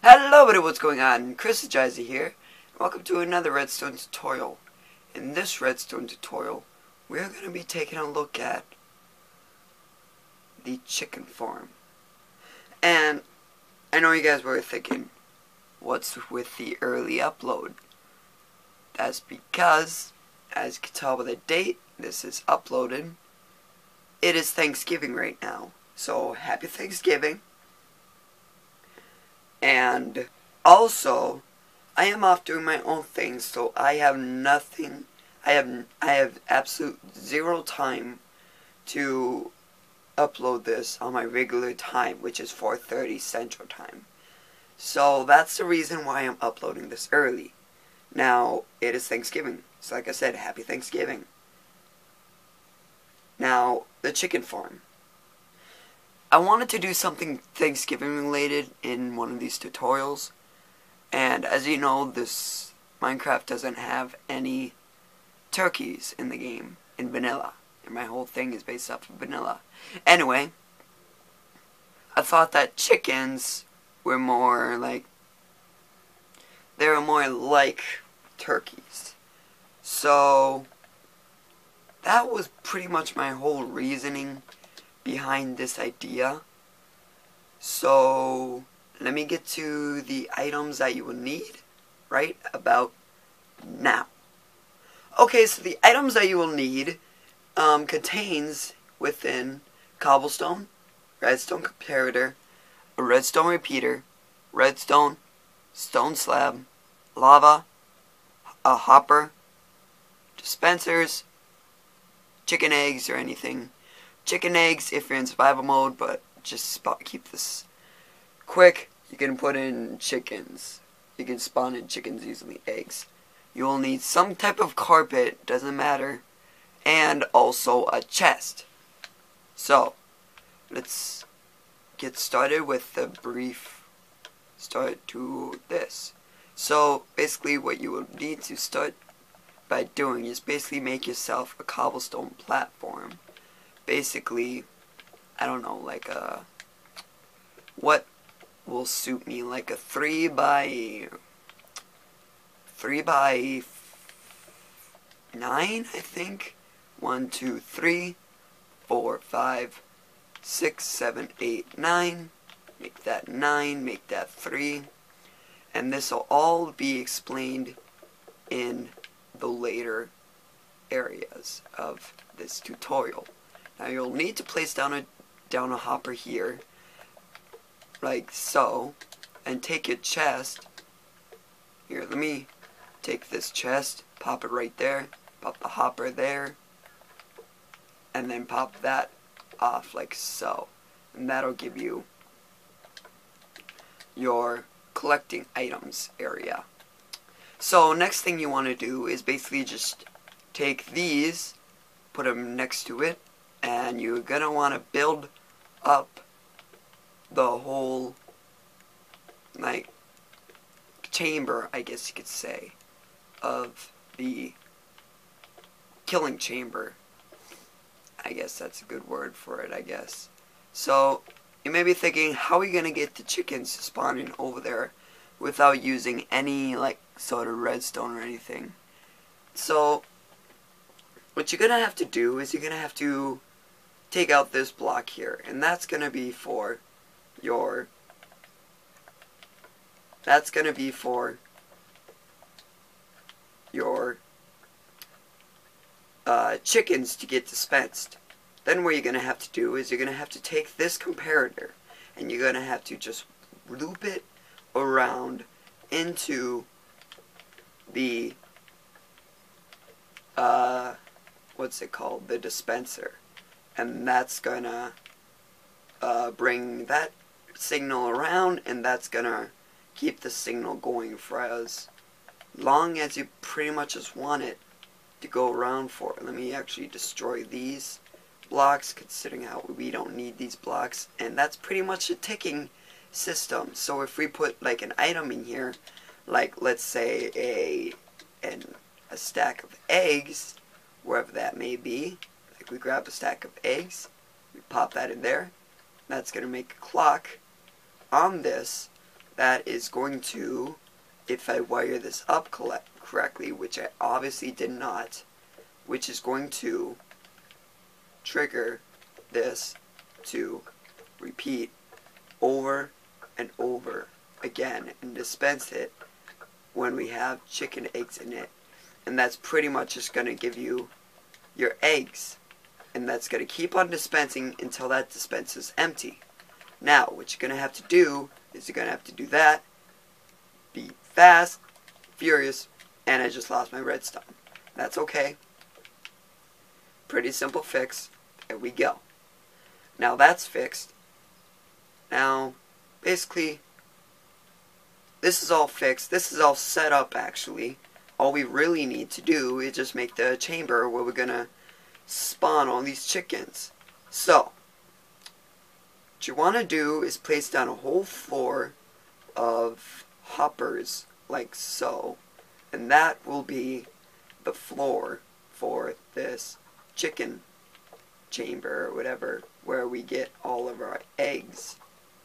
Hello everybody, what's going on? Chris Jazzy here. Welcome to another Redstone tutorial. In this Redstone tutorial, we're going to be taking a look at the chicken farm. And I know you guys were thinking, what's with the early upload? That's because, as you can tell by the date this is uploaded, it is Thanksgiving right now. So, happy Thanksgiving. And also, I am off doing my own thing, so I have nothing, I have absolute zero time to upload this on my regular time, which is 4:30 Central Time. So that's the reason why I'm uploading this early. Now, it is Thanksgiving, so like I said, happy Thanksgiving. Now, the chicken farm. I wanted to do something Thanksgiving related in one of these tutorials, and as you know, this Minecraft doesn't have any turkeys in the game, in vanilla, and my whole thing is based off of vanilla. Anyway, I thought that chickens were more like, they were more like turkeys. So, that was pretty much my whole reasoning behind this idea. So let me get to the items that you will need right about now. Okay, so the items that you will need contains within cobblestone, redstone comparator, a redstone repeater, redstone, stone slab, lava, a hopper, dispensers, chicken eggs or anything. Chicken eggs if you're in survival mode, but just keep this quick. You can put in chickens. You can spawn in chickens using the eggs. You will need some type of carpet, doesn't matter, and also a chest. So, let's get started with the brief start to this. So, basically what you will need to start by doing is basically make yourself a cobblestone platform. Basically, I don't know, like what will suit me, like a 3 by 9, I think. 1, 2, 3, 4, 5, 6, 7, 8, 9. Make that 9, make that 3. And this will all be explained in the later areas of this tutorial. Now you'll need to place down a hopper here, like so, and take your chest. Here, let me take this chest, pop it right there, pop the hopper there, and then pop that off like so. And that'll give you your collecting items area. So next thing you want to do is basically just take these, put them next to it, and you're gonna want to build up the whole, like, chamber, I guess you could say, of the killing chamber. I guess that's a good word for it, I guess. So, you may be thinking, how are you gonna get the chickens spawning over there without using any, like, sort of redstone or anything? So, what you're gonna have to do is you're gonna have to take out this block here, and that's gonna be for your chickens to get dispensed. Then what you're gonna have to do is you're gonna have to take this comparator and you're gonna have to just loop it around into the what's it called, the dispenser. And that's gonna bring that signal around, and that's gonna keep the signal going for as long as you pretty much just want it to go around for. Let me actually destroy these blocks, considering how we don't need these blocks. And that's pretty much a ticking system. So if we put like an item in here, like let's say a stack of eggs, wherever that may be, like we grab a stack of eggs, we pop that in there, that's going to make a clock on this that is going to, if I wire this up correctly, which I obviously did not, which is going to trigger this to repeat over and over again and dispense it when we have chicken eggs in it. And that's pretty much just going to give you your eggs. And that's going to keep on dispensing until that dispense is empty. Now, what you're going to have to do is you're going to have to do that, be fast, furious, and I just lost my redstone. That's okay. Pretty simple fix. There we go. Now that's fixed. Now, basically, this is all fixed. This is all set up, actually. All we really need to do is just make the chamber where we're going to spawn all these chickens. So, what you want to do is place down a whole floor of hoppers, like so. And that will be the floor for this chicken chamber, or whatever, where we get all of our eggs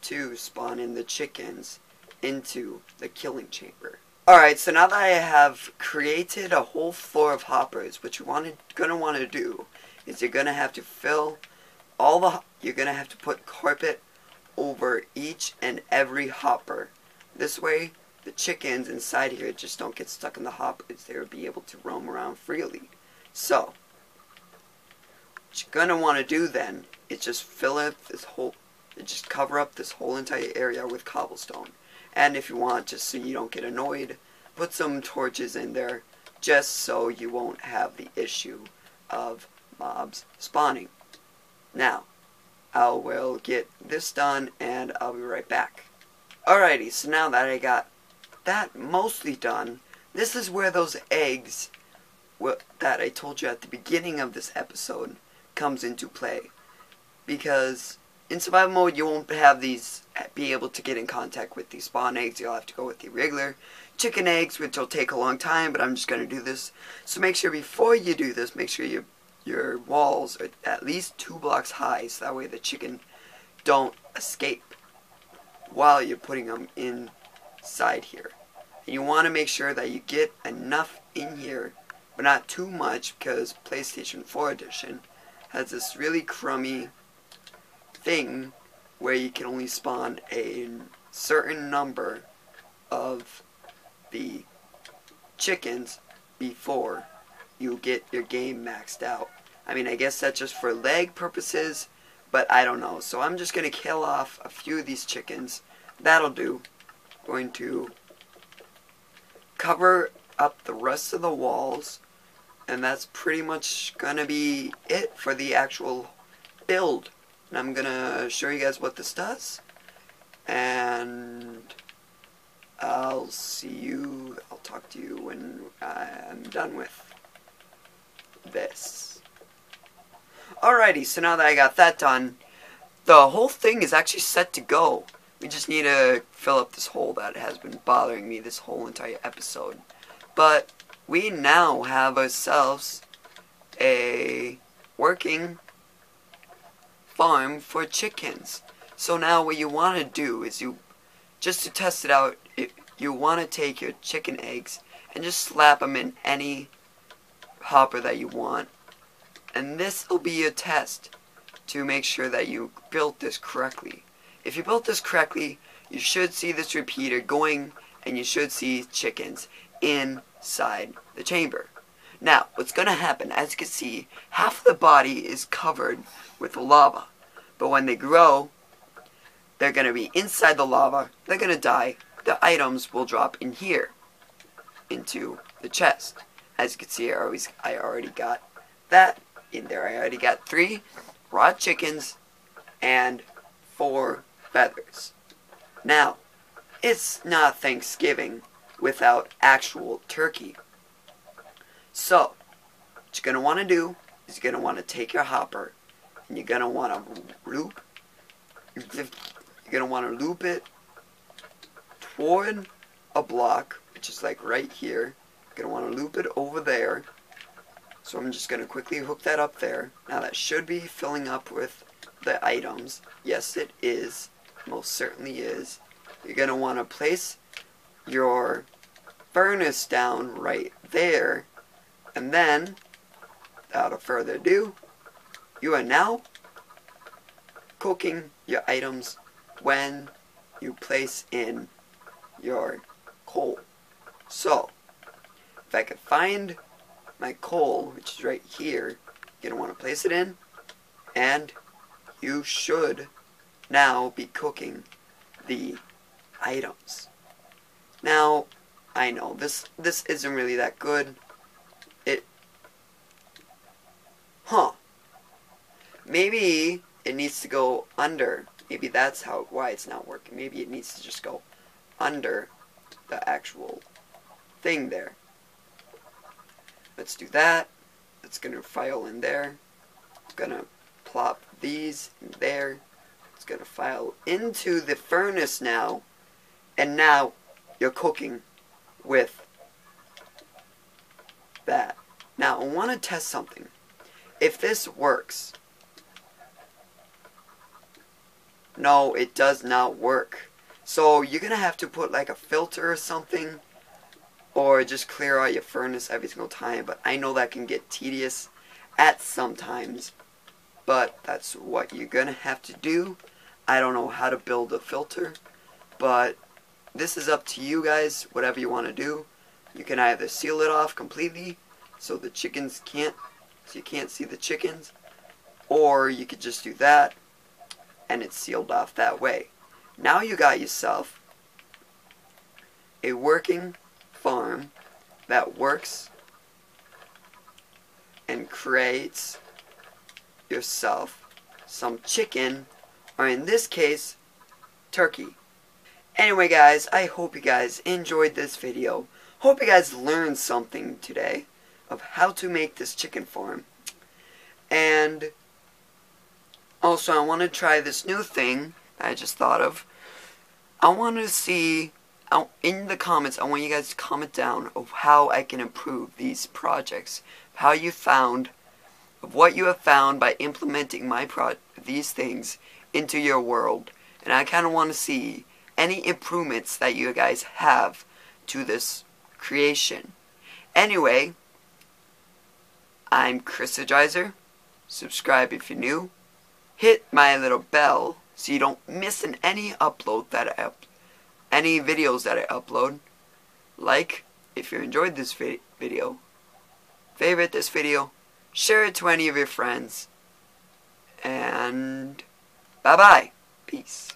to spawn in the chickens into the killing chamber. Alright, so now that I have created a whole floor of hoppers, what you're gonna want to do is you're gonna have to fill all the, you're gonna have to put carpet over each and every hopper. This way, the chickens inside here just don't get stuck in the hoppers. They'll be able to roam around freely. So, what you're gonna want to do then is just fill up this whole, just cover up this whole entire area with cobblestone. And if you want, just so you don't get annoyed, put some torches in there, just so you won't have the issue of mobs spawning. Now, I will get this done, and I'll be right back. Alrighty, so now that I got that mostly done, this is where those eggs that I told you at the beginning of this episode comes into play. Because in survival mode, you won't have these, be able to get in contact with these spawn eggs. You'll have to go with the regular chicken eggs, which will take a long time, but I'm just going to do this. So make sure before you do this, make sure your walls are at least 2 blocks high, so that way the chicken don't escape while you're putting them inside here. And you want to make sure that you get enough in here, but not too much, because PlayStation 4 Edition has this really crummy thing where you can only spawn a certain number of the chickens before you get your game maxed out. I mean, I guess that's just for lag purposes, but I don't know. So I'm just going to kill off a few of these chickens. That'll do. Going to cover up the rest of the walls, and that's pretty much going to be it for the actual build. And I'm going to show you guys what this does. And I'll talk to you when I'm done with this. Alrighty, so now that I got that done, the whole thing is actually set to go. We just need to fill up this hole that has been bothering me this whole entire episode. But we now have ourselves a working farm for chickens. So now what you want to do is just to test it out, you want to take your chicken eggs and just slap them in any hopper that you want. And this will be a test to make sure that you built this correctly. If you built this correctly, you should see this repeater going, and you should see chickens inside the chamber. Now, what's going to happen, as you can see, half of the body is covered with lava. But when they grow, they're going to be inside the lava, they're going to die, the items will drop in here, into the chest. As you can see, I already got that in there. I already got 3 raw chickens and 4 feathers. Now, it's not Thanksgiving without actual turkey. So, what you're going to want to do is you're going to want to take your hopper and you're going to want to loop it toward a block, which is like right here. You're going to want to loop it over there. So I'm just going to quickly hook that up there. Now that should be filling up with the items. Yes, it is. Most certainly is. you're going to want to place your furnace down right there. And then, without further ado, you are now cooking your items when you place in your coal. So, if I could find my coal, which is right here, you're going to want to place it in, and you should now be cooking the items. Now, I know this isn't really that good. Maybe it needs to go under. Maybe that's why it's not working. Maybe it needs to just go under the actual thing there. Let's do that. It's gonna file in there. It's gonna plop these in there. It's gonna file into the furnace now. And now you're cooking with that. Now I want to test something. If this works. No, it does not work. So you're going to have to put like a filter or something, or just clear out your furnace every single time. But I know that can get tedious at sometimes, but that's what you're going to have to do. I don't know how to build a filter, but this is up to you guys, whatever you want to do. You can either seal it off completely so the chickens can't, so you can't see the chickens, or you could just do that and it's sealed off that way. Now you got yourself a working farm that works and creates yourself some chicken, or in this case, turkey. Anyway guys, I hope you guys enjoyed this video. Hope you guys learned something today of how to make this chicken farm. And also I want to try this new thing I just thought of. I want to see, in the comments, I want you guys to comment down of how I can improve these projects. How you found, of what you have found by implementing these things into your world. And I kind of want to see any improvements that you guys have to this creation. Anyway, I'm Chris Adrizer. Subscribe if you're new. Hit my little bell so you don't miss any videos that I upload. Like if you enjoyed this video. Favorite this video. Share it to any of your friends. And bye bye. Peace.